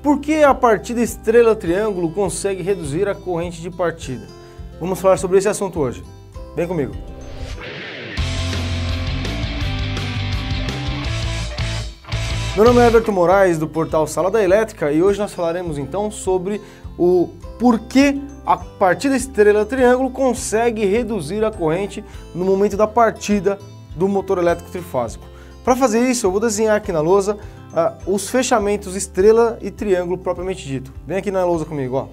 Por que a partida estrela-triângulo consegue reduzir a corrente de partida? Vamos falar sobre esse assunto hoje. Vem comigo. Meu nome é Everton Moraes, do portal Sala da Elétrica, e hoje nós falaremos então sobre o porquê a partida estrela-triângulo consegue reduzir a corrente no momento da partida do motor elétrico trifásico. Para fazer isso, eu vou desenhar aqui na lousa os fechamentos estrela e triângulo propriamente dito. Vem aqui na lousa comigo, ó.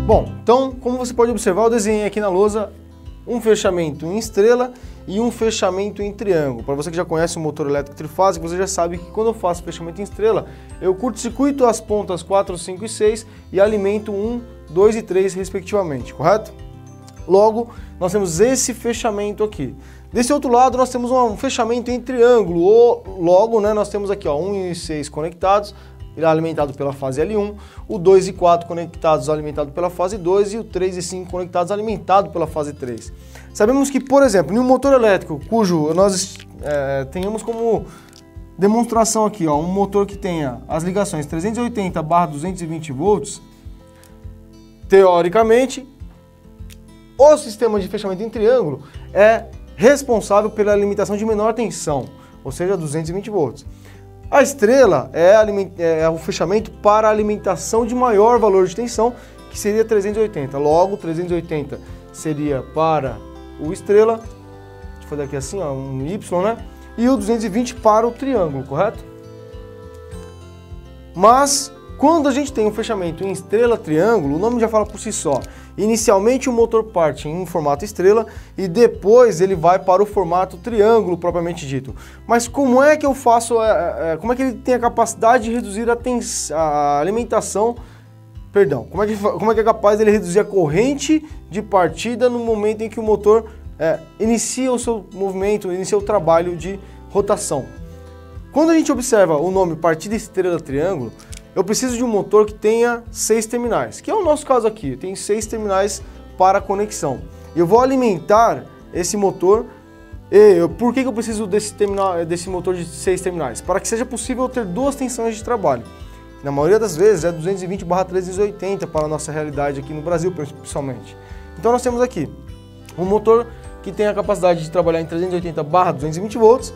Bom, então, como você pode observar, eu desenhei aqui na lousa um fechamento em estrela e um fechamento em triângulo. Para você que já conhece o motor elétrico trifásico, você já sabe que quando eu faço fechamento em estrela, eu curto-circuito as pontas 4, 5 e 6 e alimento 1, 2 e 3 respectivamente, correto? Logo, nós temos esse fechamento aqui. Desse outro lado, nós temos um fechamento em triângulo. Logo, nós temos aqui 1 e 6 conectados, alimentado pela fase L1, o 2 e 4 conectados alimentado pela fase 2 e o 3 e 5 conectados alimentado pela fase 3. Sabemos que, por exemplo, em um motor elétrico cujo nós tenhamos como demonstração aqui, um motor que tenha as ligações 380/220 volts, teoricamente, o sistema de fechamento em triângulo é responsável pela alimentação de menor tensão, ou seja, 220 volts. A estrela é o fechamento para a alimentação de maior valor de tensão, que seria 380. Logo, 380 seria para o estrela, deixa eu fazer aqui assim, um Y, né? E o 220 para o triângulo, correto? Mas, quando a gente tem um fechamento em estrela-triângulo, o nome já fala por si só. Inicialmente o motor parte em formato estrela e depois ele vai para o formato triângulo propriamente dito. Mas como é que eu faço, como é que ele tem a capacidade de reduzir a alimentação, perdão, como é que é capaz de ele reduzir a corrente de partida no momento em que o motor inicia o seu movimento, inicia o trabalho de rotação? Quando a gente observa o nome partida estrela-triângulo, eu preciso de um motor que tenha 6 terminais, que é o nosso caso aqui, tem 6 terminais para conexão. Eu vou alimentar esse motor, por que eu preciso desse motor de 6 terminais? Para que seja possível ter 2 tensões de trabalho. Na maioria das vezes é 220/380 para a nossa realidade aqui no Brasil, principalmente. Então nós temos aqui um motor que tem a capacidade de trabalhar em 380/220 volts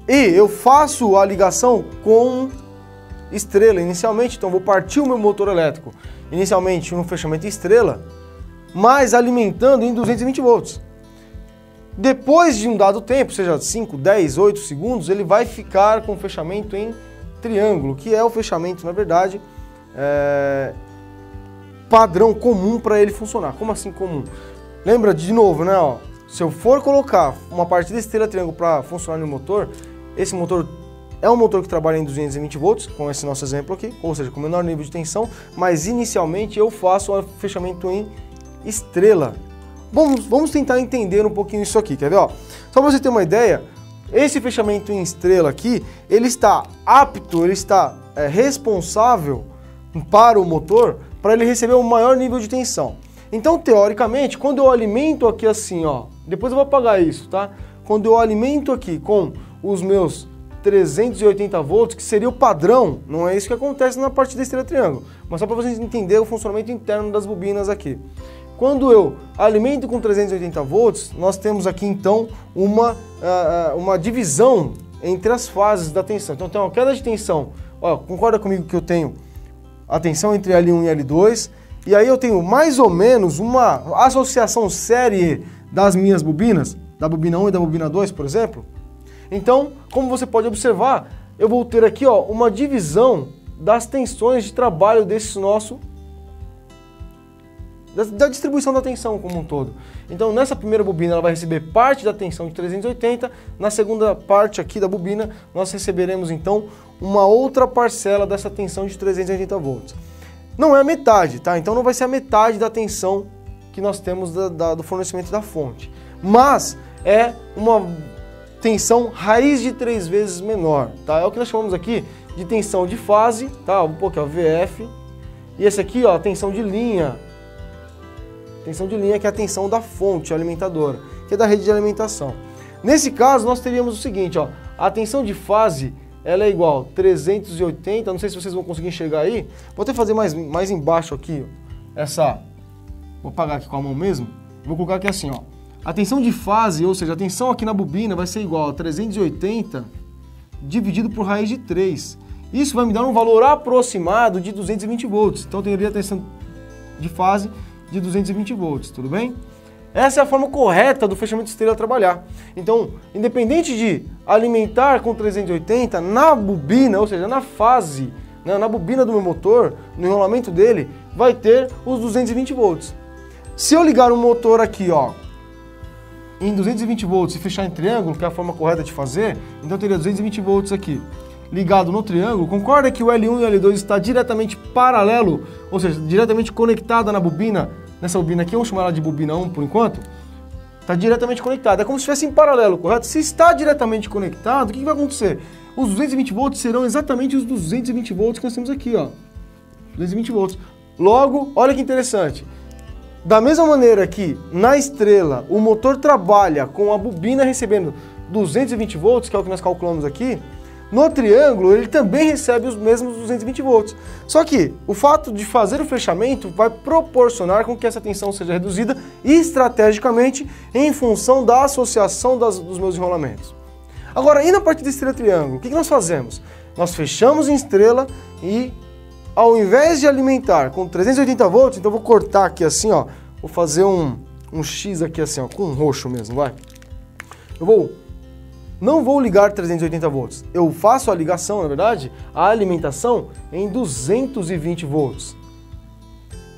e eu faço a ligação com estrela inicialmente, então vou partir o meu motor elétrico inicialmente no fechamento em estrela, mas alimentando em 220 volts. Depois de um dado tempo, seja 5, 10, 8 segundos, ele vai ficar com o fechamento em triângulo, que é o fechamento, na verdade, padrão comum para ele funcionar. Como assim comum? Lembra de novo, se eu for colocar uma partida estrela-triângulo para funcionar no motor, esse motor é um motor que trabalha em 220 volts, com esse nosso exemplo aqui, ou seja, com menor nível de tensão, mas inicialmente eu faço o fechamento em estrela. Vamos tentar entender um pouquinho isso aqui, quer ver? Só para você ter uma ideia, esse fechamento em estrela aqui, ele está apto, ele está responsável para o motor, para ele receber um maior nível de tensão. Então, teoricamente, quando eu alimento aqui assim, depois eu vou apagar isso, tá? Quando eu alimento aqui com os meus 380 volts, que seria o padrão, não é isso que acontece na partida estrela-triângulo, mas só para vocês entenderem o funcionamento interno das bobinas aqui. Quando eu alimento com 380 volts, nós temos aqui então uma divisão entre as fases da tensão. Então tem uma queda de tensão, concorda comigo que eu tenho a tensão entre L1 e L2, e aí eu tenho mais ou menos uma associação série das minhas bobinas, da bobina 1 e da bobina 2, por exemplo. Então, como você pode observar, eu vou ter aqui uma divisão das tensões de trabalho da distribuição da tensão como um todo. Então, nessa primeira bobina, ela vai receber parte da tensão de 380, na segunda parte aqui da bobina, nós receberemos então uma outra parcela dessa tensão de 380 volts. Não é a metade, tá? Então não vai ser a metade da tensão que nós temos do fornecimento da fonte, mas é uma tensão raiz de 3 vezes menor, tá? É o que nós chamamos aqui de tensão de fase, tá? Um pouco, VF. E esse aqui, a tensão de linha. Tensão de linha que é a tensão da fonte alimentadora, que é da rede de alimentação. Nesse caso, nós teríamos o seguinte, ó, a tensão de fase, ela é igual a 380, não sei se vocês vão conseguir enxergar aí, vou até fazer mais embaixo aqui, ó, vou apagar aqui com a mão mesmo, vou colocar aqui assim, ó, a tensão de fase, ou seja, a tensão aqui na bobina vai ser igual a 380 dividido por raiz de 3. Isso vai me dar um valor aproximado de 220 volts, então eu teria a tensão de fase de 220 volts, tudo bem? Essa é a forma correta do fechamento de estrela trabalhar. Então, independente de alimentar com 380, na bobina, ou seja, na fase, né, na bobina do meu motor, no enrolamento dele, vai ter os 220 volts. Se eu ligar o motor aqui, ó, em 220 volts e fechar em triângulo, que é a forma correta de fazer, então eu teria 220 volts aqui. Ligado no triângulo, concorda que o L1 e o L2 está diretamente paralelo, ou seja, diretamente conectada na bobina, nessa bobina aqui, vamos chamar ela de bobina 1 por enquanto, está diretamente conectada, é como se estivesse em paralelo, correto? Se está diretamente conectado, o que vai acontecer? Os 220 volts serão exatamente os 220 volts que nós temos aqui, ó, 220 volts. Logo, olha que interessante, da mesma maneira que na estrela o motor trabalha com a bobina recebendo 220 volts, que é o que nós calculamos aqui, no triângulo, ele também recebe os mesmos 220 volts. Só que o fato de fazer o fechamento vai proporcionar com que essa tensão seja reduzida estrategicamente em função da associação dos meus enrolamentos. Agora, e na parte da estrela-triângulo, o que nós fazemos? Nós fechamos em estrela e, ao invés de alimentar com 380 volts, então eu vou cortar aqui assim, ó, vou fazer um X aqui assim, ó, com um roxo mesmo, vai. Não vou ligar 380 volts, eu faço a ligação, na verdade, a alimentação em 220 volts.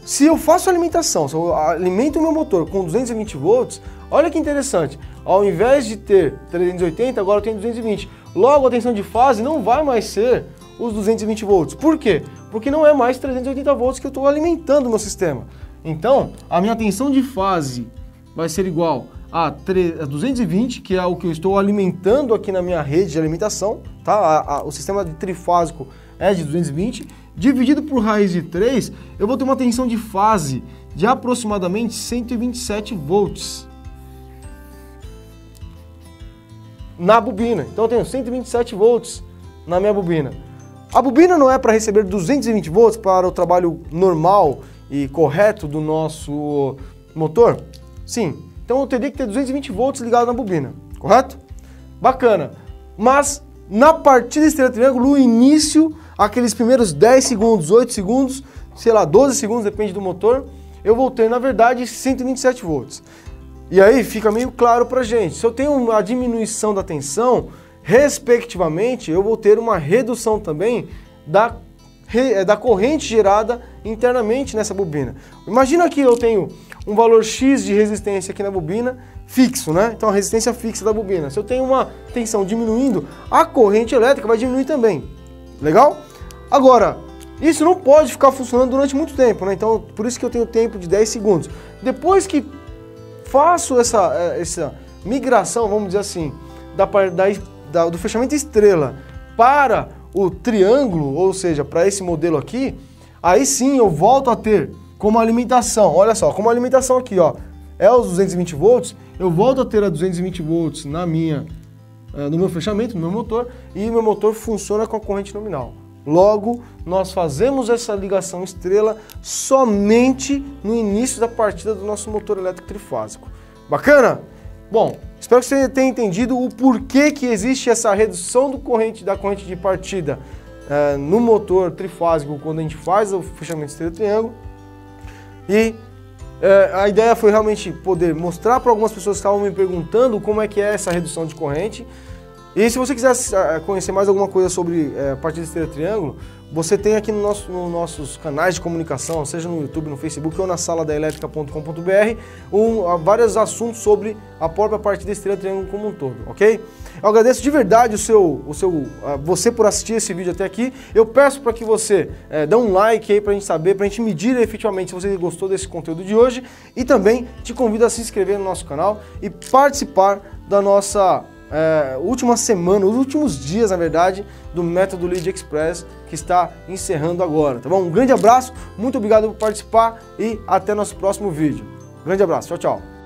Se eu faço a alimentação, se eu alimento o meu motor com 220 volts, olha que interessante, ao invés de ter 380, agora eu tenho 220. Logo, a tensão de fase não vai mais ser os 220 volts. Por quê? Porque não é mais 380 volts que eu estou alimentando o meu sistema. Então, a minha tensão de fase vai ser igual a 220, que é o que eu estou alimentando aqui na minha rede de alimentação, tá? O sistema de trifásico é de 220, dividido por raiz de 3, eu vou ter uma tensão de fase de aproximadamente 127 volts na bobina. Então eu tenho 127 volts na minha bobina. A bobina não é para receber 220 volts para o trabalho normal e correto do nosso motor? Sim. Então eu teria que ter 220 volts ligado na bobina, correto? Bacana. Mas na partida estrela-triângulo, no início, aqueles primeiros 10 segundos, 8 segundos, sei lá, 12 segundos, depende do motor, eu vou ter, na verdade, 127 volts. E aí fica meio claro pra gente, se eu tenho uma diminuição da tensão, respectivamente, eu vou ter uma redução também da corrente gerada internamente nessa bobina. Imagina que eu tenho um valor X de resistência aqui na bobina, fixo, né? Então a resistência fixa da bobina. Se eu tenho uma tensão diminuindo, a corrente elétrica vai diminuir também. Legal? Agora, isso não pode ficar funcionando durante muito tempo, né? Então, por isso que eu tenho tempo de 10 segundos. Depois que faço essa migração, vamos dizer assim, do fechamento estrela para o triângulo, ou seja, para esse modelo aqui, aí sim eu volto a ter como alimentação, olha só, como alimentação aqui, ó, é os 220 volts, eu volto a ter a 220 volts no meu fechamento, no meu motor, e meu motor funciona com a corrente nominal. Logo, nós fazemos essa ligação estrela somente no início da partida do nosso motor elétrico trifásico. Bacana? Bom, espero que você tenha entendido o porquê que existe essa redução da corrente de partida no motor trifásico quando a gente faz o fechamento estrela-triângulo. E a ideia foi realmente poder mostrar para algumas pessoas que estavam me perguntando como é que é essa redução de corrente. E se você quiser conhecer mais alguma coisa sobre partida estrela-triângulo, você tem aqui nos nossos canais de comunicação, seja no YouTube, no Facebook ou na saladaelétrica.com.br, vários assuntos sobre a própria partida estrela-triângulo como um todo, ok? Eu agradeço de verdade você por assistir esse vídeo até aqui. Eu peço para que você dê um like aí para a gente saber, para a gente medir efetivamente se você gostou desse conteúdo de hoje. E também te convido a se inscrever no nosso canal e participar da nossa última semana, os últimos dias, na verdade, do método Lead Express, que está encerrando agora, tá bom? Um grande abraço, muito obrigado por participar e até nosso próximo vídeo. Grande abraço, tchau, tchau.